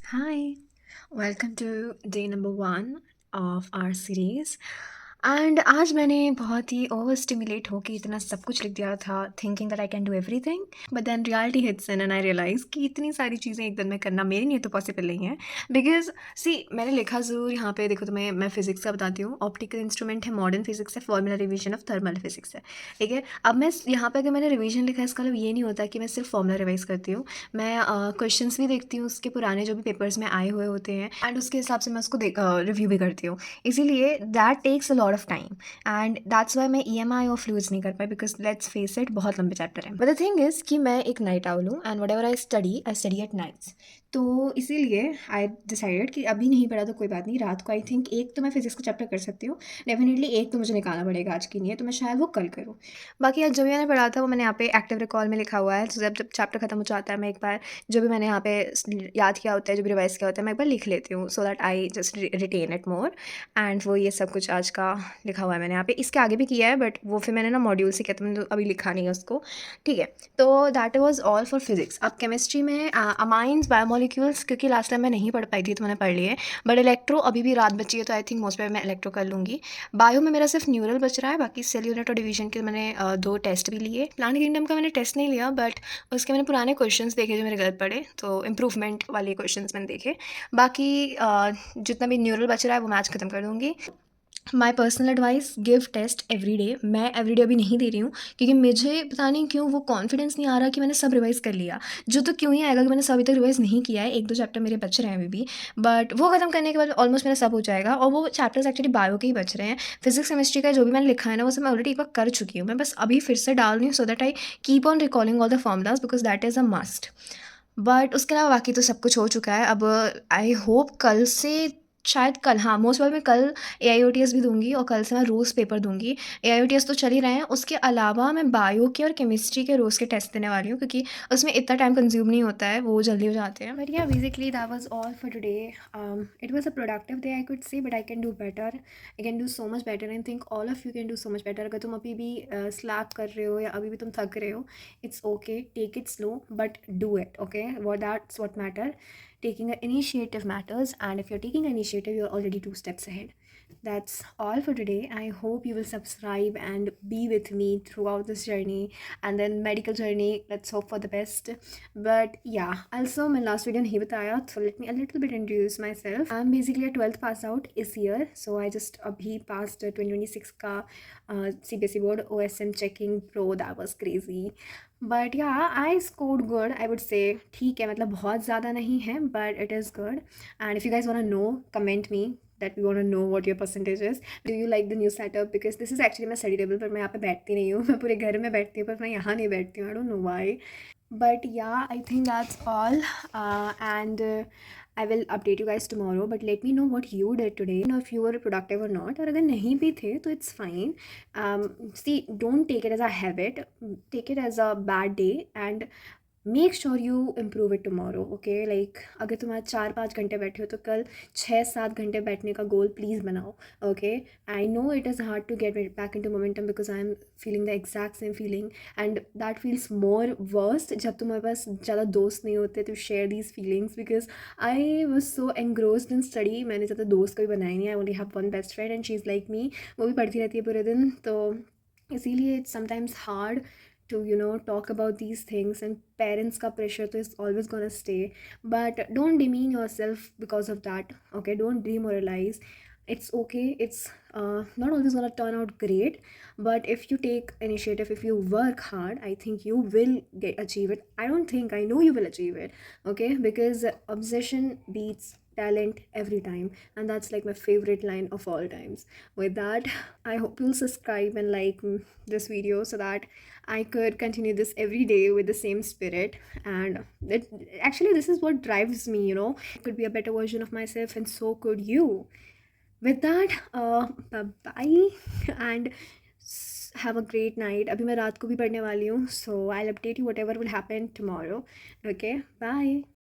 Hi, welcome to day number 1 of our series. And आज मैंने बहुत ही ओवर स्टिमुलेट होके इतना सब कुछ लिख दिया था thinking that I can do everything, but then reality hits in and I realise कि इतनी सारी चीज़ें एक दिन में करना मेरे लिए तो पॉसिबल नहीं है। बिकॉज सी मैंने लिखा ज़रूर यहाँ पे, देखो तुम्हें मैं फिजिक्स का बताती हूँ। ऑप्टिकल इंस्ट्रूमेंट है, मॉडर्न फिजिक्स है, formula revision of thermal physics है। ठीक है, अब मैं यहाँ पे अगर मैंने रिवीजन लिखा है इसका मतलब ये नहीं होता कि मैं सिर्फ फॉर्मूला रिवाइज करती हूँ। मैं क्वेश्चंस भी देखती हूँ उसके पुराने जो भी पेपर्स में आए हुए होते हैं, एंड उसके हिसाब से मैं उसको रिव्यू भी करती हूँ। इसीलिए that takes a lot of time, and that's why मैं EMI और फ्लूइड्स नहीं कर पाई, बिकॉज लेट्स फेस इट बहुत लंबे चैप्टर हैं। बट द थिंग इज़ कि मैं एक नाइट आउल हूँ, and whatever I study at nights. तो इसीलिए आई डिसाइडेड कि अभी नहीं पढ़ा तो कोई बात नहीं, रात को आई थिंक एक तो मैं फिजिक्स का चैप्टर कर सकती हूँ। डेफिनेटली एक तो मुझे निकालना पड़ेगा आज की, नहीं है तो मैं शायद वो कल करूँ। बाकी आज जो भी मैंने पढ़ा था वो मैंने यहाँ पे एक्टिव रिकॉल में लिखा हुआ है। तो जब जब चैप्टर खत्म हो जाता है, मैं एक बार जो भी मैंने यहाँ पे याद किया होता है, जो भी रिवाइज किया होता है, मैं एक बार लिख लेती हूँ, so that I just retain it more. And वो ये सब कुछ आज का लिखा हुआ है मैंने यहाँ पे। इसके आगे भी किया है, बट वो फिर मैंने ना मॉड्यूल से किया, तो मैंने तो अभी लिखा नहीं है उसको। ठीक है, तो that was all for physics. अब केमिस्ट्री में अमाइंस बायोमोलिक्यूल्स, क्योंकि लास्ट टाइम मैं नहीं पढ़ पाई थी तो मैंने पढ़ लिए। बट इलेक्ट्रो अभी भी रात बची है, तो आई थिंक मोस्ट पे मैं इलेक्ट्रो कर लूँगी। बायो में मेरा सिर्फ न्यूरल बच रहा है, बाकी सेल यूनिट और डिवीजन के मैंने 2 टेस्ट भी लिए। प्लांट किंगडम का मैंने टेस्ट नहीं लिया, बट उसके मैंने पुराने क्वेश्चंस देखे जो मेरे गलत पड़े, तो इम्प्रूवमेंट वाले क्वेश्चंस मैंने देखे। बाकी जितना भी न्यूरल बच रहा है वो मैं आज खत्म कर दूँगी। My personal advice, give test every day. मैं एवरी डे अभी नहीं दे रही हूँ, क्योंकि मुझे पता नहीं क्यों वो कॉन्फिडेंस नहीं आ रहा कि मैंने सब रिवाइज़ कर लिया। जो तो क्यों ही आएगा कि मैंने सब अभी तक रिवाइज़ नहीं किया है, 1-2 चैप्टर मेरे बच रहे हैं अभी भी। बट वो खत्म करने के बाद ऑलमोस्ट मेरा सब हो जाएगा, और वो चैप्टर्स एक्चुअली बायो के ही बच रहे हैं। फिजिक्स केमिस्ट्री का जो भी मैंने लिखा है ना, वो सब मैं ऑलरेडी एक बार कर चुकी हूँ। मैं बस अभी फिर से डाल रही हूँ, so that I keep on recalling all the formulas, because that is a must. But उसके अलावा बाकी तो सब कुछ हो चुका है। अब आई होप कल से, शायद कल, हाँ मोस्ट प्रोबेबली मैं कल AIOTS भी दूंगी, और कल से मैं रोज़ पेपर दूंगी। AIOTS तो चल ही रहे हैं, उसके अलावा मैं बायो के और केमिस्ट्री के रोज़ के टेस्ट देने वाली हूँ, क्योंकि उसमें इतना टाइम कंज्यूम नहीं होता है, वो जल्दी हो जाते हैं। बट या basically that was all for today. It was a productive day I could say, but I can do better, I can do so much better, and think all of you can do so much better. अगर तुम अभी भी slab कर रहे हो या अभी भी तुम थक रहे हो, it's okay, take it slow, but do it, okay? That's what matter. Taking an initiative matters, and if you're taking an initiative, you're already 2 steps ahead. That's all for today. I hope you will subscribe and be with me throughout this journey, and then medical journey. Let's hope for the best. But yeah, also my last video nahi bataya, so let me a little bit introduce myself. I'm basically a 12th pass out this year, so I just abhi passed 2026 ka CBSE board OSM checking pro. That was crazy. But ya I scored good, I would say ठीक है, मतलब बहुत ज़्यादा नहीं है, but it is good. And if you guys want to know, comment me that we want to know what your percentage is. Do you like the new setup? Because this is actually मैं study table पर मैं यहाँ पे बैठती नहीं हूँ। मैं पूरे घर में बैठती हूँ, पर मैं यहाँ नहीं बैठती हूँ। I don't know why, but yeah, I think that's all. And I will update you guys tomorrow, but let me know what you did today, you know, if you were productive or not. और अगर नहीं भी थे तो it's fine. See, don't take it as a habit, take it as a bad day, and make sure you improve it tomorrow, okay? Like अगर तुम आज 4-5 घंटे बैठे हो, तो कल 6-7 घंटे बैठने का गोल प्लीज़ बनाओ, okay? I know it is hard to get back into momentum, because I am feeling the exact same feeling, and that feels more worst जब तुम्हारे पास ज़्यादा दोस्त नहीं होते to share these feelings. Because I was so engrossed in study, मैंने ज़्यादा दोस्त कभी बनाए नहीं। I only have one best friend and she is like me, वो भी पढ़ती रहती है पूरे दिन, तो इसीलिए it's sometimes hard to talk about these things, and parents ka pressure to is always gonna stay. But don't demean yourself because of that, okay? Don't demoralize. It's okay, it's not always gonna turn out great, but if you take initiative, if you work hard, I think you will achieve it. I don't think, I know you will achieve it, okay? Because obsession beats talent every time, and that's like my favorite line of all times. With that, I hope you'll subscribe and like this video, so that I could continue this every day with the same spirit. And actually, this is what drives me, It could be a better version of myself, and so could you. With that, bye, and have a great night. अभी मैं रात को भी पढ़ने वाली हूँ, so I'll update you whatever will happen tomorrow. Okay, bye.